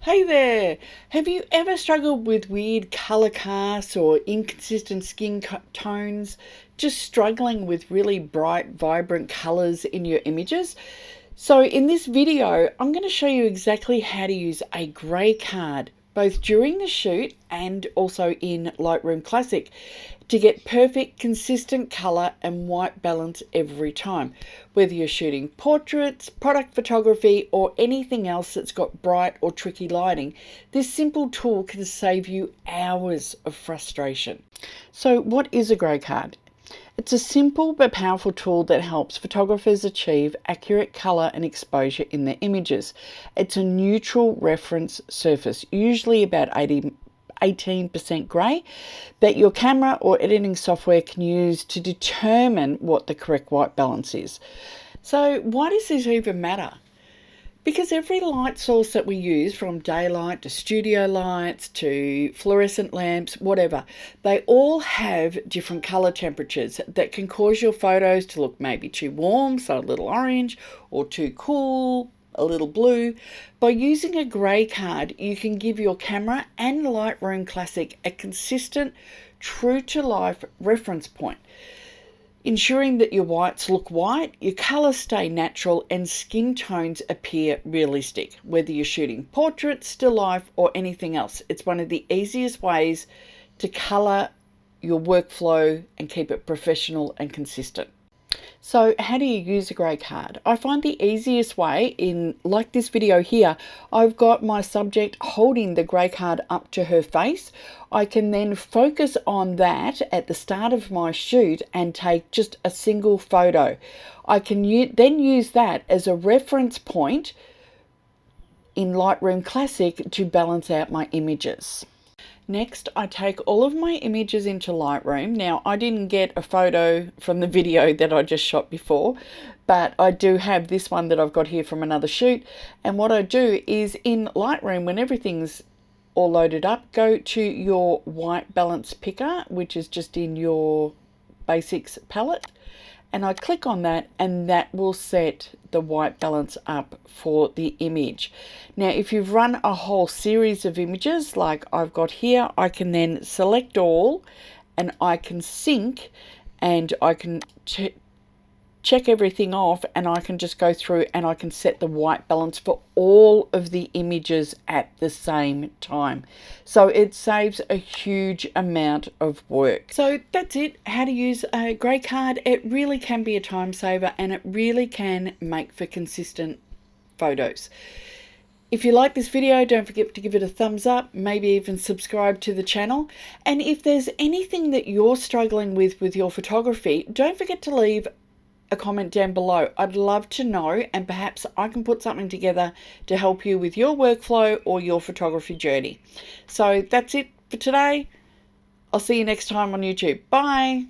Hey there! Have you ever struggled with weird colour casts or inconsistent skin tones? Just struggling with really bright, vibrant colours in your images? So in this video, I'm going to show you exactly how to use a grey card, both during the shoot and also in Lightroom Classic, to get perfect, consistent colour and white balance every time. Whether you're shooting portraits, product photography, or anything else that's got bright or tricky lighting, this simple tool can save you hours of frustration. So what is a grey card? It's a simple but powerful tool that helps photographers achieve accurate colour and exposure in their images. It's a neutral reference surface, usually about 18% grey, that your camera or editing software can use to determine what the correct white balance is. So why does this even matter? Because every light source that we use, from daylight to studio lights to fluorescent lamps, whatever, they all have different colour temperatures that can cause your photos to look maybe too warm, so a little orange, or too cool, a little blue. By using a grey card, you can give your camera and Lightroom Classic a consistent, true-to-life reference point, ensuring that your whites look white, your colours stay natural, and skin tones appear realistic. Whether you're shooting portraits, still life, or anything else, it's one of the easiest ways to colour your workflow and keep it professional and consistent. So how do you use a grey card? I find the easiest way, like this video here, I've got my subject holding the grey card up to her face. I can then focus on that at the start of my shoot and take just a single photo. I can then use that as a reference point in Lightroom Classic to balance out my images. Next, I take all of my images into Lightroom. Now, I didn't get a photo from the video that I just shot before, but I do have this one that I've got here from another shoot. And what I do is in Lightroom, when everything's all loaded up, go to your white balance picker, which is just in your basics palette. And I click on that, and that will set the white balance up for the image. Now, if you've run a whole series of images like I've got here, I can then select all, and I can sync, and I can check everything off, and I can just go through and I can set the white balance for all of the images at the same time. So it saves a huge amount of work. So that's it, how to use a grey card. It really can be a time saver, and it really can make for consistent photos. If you like this video, don't forget to give it a thumbs up, maybe even subscribe to the channel. And if there's anything that you're struggling with your photography, don't forget to leave a comment down below. I'd love to know, and perhaps I can put something together to help you with your workflow or your photography journey. So that's it for today. I'll see you next time on YouTube. Bye.